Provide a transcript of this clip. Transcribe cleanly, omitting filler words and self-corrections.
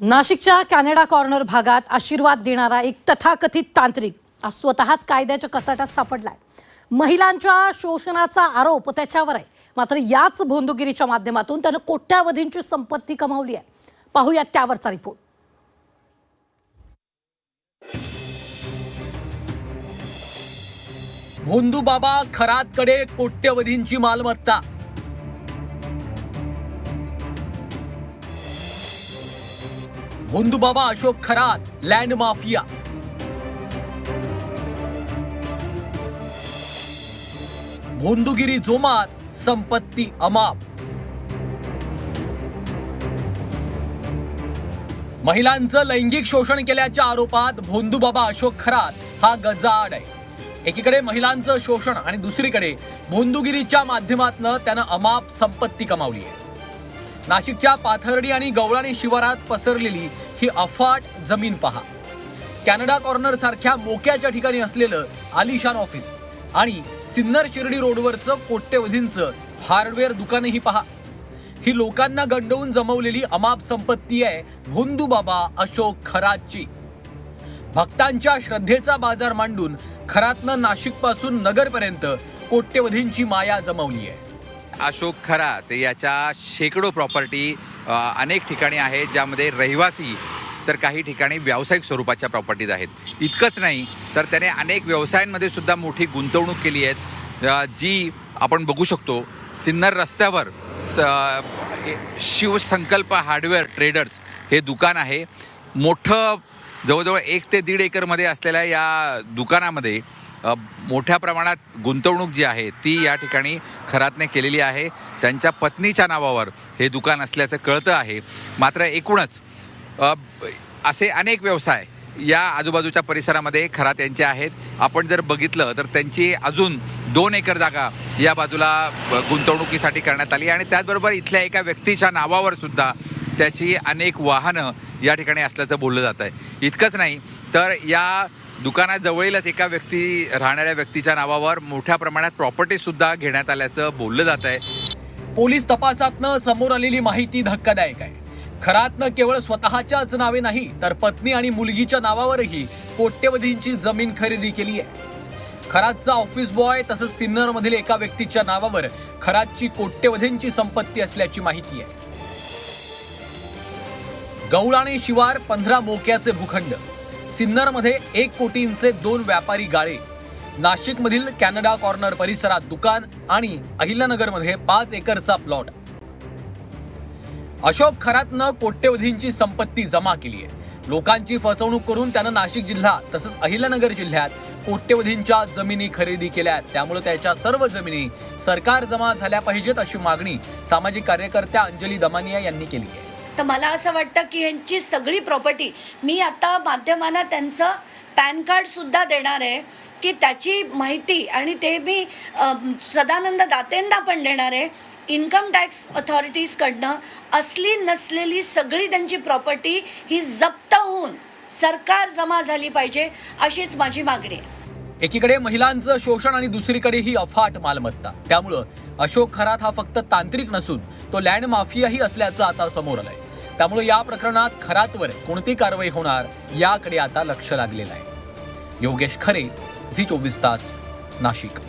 नाशिकच्या Canada corner भागात आशीर्वाद देणारा एक तथाकथित तांत्रिक आज स्वतःच कायद्याच्या कचाट्यात सापडलाय। महिलांच्या शोषणाचा आरोप त्याच्यावर आहे, मात्र याच भोंदूगिरीच्या माध्यमातून त्यानं कोट्यावधींची संपत्ती कमावली आहे। पाहूयात त्यावरचा रिपोर्ट। भोंदू बाबा खरातकडे कोट्यवधींची मालमत्ता। भोंदू बाबा अशोक खरात, लँड माफिया। भोंदूगिरी जोमात, संपत्ती अमाप। महिलांचं लैंगिक शोषण केल्याच्या आरोपात भोंदू बाबा अशोक खरात हा गजाआड आहे। एकीकडे महिलांचं शोषण आणि दुसरीकडे भोंदूगिरीच्या माध्यमातून त्यानं अमाप संपत्ती कमावली आहे। नाशिकच्या पाथर्डी आणि गवळाणी शिवारात पसरलेली ही अफाट जमीन पहा। कॅनडा कॉर्नर सारख्या मोक्याच्या ठिकाणी असलेलं आलिशान ऑफिस आणि सिन्नर शिर्डी रोडवरचं कोट्यवधींचं हार्डवेअर दुकानही पहा। ही लोकांना गंडवून जमवलेली अमाप संपत्ती आहे भोंदू बाबा अशोक खरातची। भक्तांच्या श्रद्धेचा बाजार मांडून खरातनं नाशिक पासून नगरपर्यंत कोट्यवधींची माया जमवली आहे। अशोक खरात याच्या शेकडो प्रॉपर्टी अनेक ठिकाणी आहेत, ज्यामध्ये रहिवासी तर काही ठिकाणी व्यावसायिक स्वरूपाच्या प्रॉपर्टीज आहेत। इतकंच नाही तर त्याने अनेक व्यवसायांमध्ये सुद्धा मोठी गुंतवणूक केली आहे, जी आपण बघू शकतो। सिन्नर रस्त्यावर शिवसंकल्प हार्डवेअर ट्रेडर्स हे दुकान आहे। मोठं जवळजवळ 1 ते 1.5 एकरमध्ये असलेल्या या दुकानामध्ये मोठ्या प्रमाणात गुंतवणूक जी आहे ती या ठिकाणी खरातने केलेली आहे। त्यांच्या पत्नीच्या नावावर हे दुकान असल्याचं कळतं आहे। मात्र एकूणच असे अनेक व्यवसाय या आजूबाजूच्या परिसरामध्ये खरात यांचे आहेत। आपण जर बघितलं तर त्यांची अजून 2 एकर जागा या बाजूला गुंतवणुकीसाठी करण्यात आली आणि त्याचबरोबर इथल्या एका व्यक्तीच्या नावावर सुद्धा त्याची अनेक वाहनं या ठिकाणी असल्याचं बोललं जात आहे। इतकंच नाही तर या दुकानाजवळीलच एका राहणाऱ्या व्यक्तीच्या नावावर मोठ्या प्रमाणात प्रॉपर्टी सुद्धा घेण्यात आल्याचं बोललं जात आहे। पोलीस तपासातनं समोर आलेली माहिती धक्कादायक आहे। खरातनं केवळ स्वतःच्याच नावे नाही तर पत्नी आणि मुलगीच्या नावावरही कोट्यवधींची जमीन खरेदी केली आहे। खरातचा ऑफिस बॉय तसंच सिन्नरमधील एका व्यक्तीच्या नावावर खरातची कोट्यवधींची संपत्ती असल्याची माहिती आहे। गवळाणी शिवार 15 मोक्याचे भूखंड, सिन्नरमध्ये 1 कोटींचे 2 व्यापारी गाळे, नाशिकमधील कॅनडा कॉर्नर परिसरात दुकान आणि अहिल्यानगरमध्ये 5 एकरचा प्लॉट। अशोक खरातनं कोट्यवधींची संपत्ती जमा केली आहे। लोकांची फसवणूक करून त्यानं नाशिक जिल्हा तसंच अहिल्यानगर जिल्ह्यात कोट्यवधींच्या जमिनी खरेदी केल्या। त्यामुळे त्याच्या सर्व जमिनी सरकार जमा झाल्या पाहिजेत अशी मागणी सामाजिक कार्यकर्त्या अंजली दमानिया यांनी केली आहे। तर मला असं वाटतं की यांची सगळी प्रॉपर्टी मी आता माध्यमांना त्यांचं पॅन कार्ड सुद्धा देणार आहे की त्याची माहिती, आणि ते मी सदानंद दातेंना पण देणार आहे। इन्कम टॅक्स अथॉरिटीजकडनं असली नसलेली सगळी त्यांची प्रॉपर्टी ही जप्त होऊन सरकार जमा झाली पाहिजे, अशीच माझी मागणी आहे। एकीकडे महिलांचं शोषण आणि दुसरीकडे ही अफाट मालमत्ता। त्यामुळं अशोक खरात हा फक्त तांत्रिक नसून तो लँड माफियाही असल्याचं आता समोर आलंय। त्यामुळे या प्रकरणात खरातवर कोणती कारवाई होणार याकडे आता लक्ष लागलेलं आहे। योगेश खरे, झी 24 तास, नाशिक।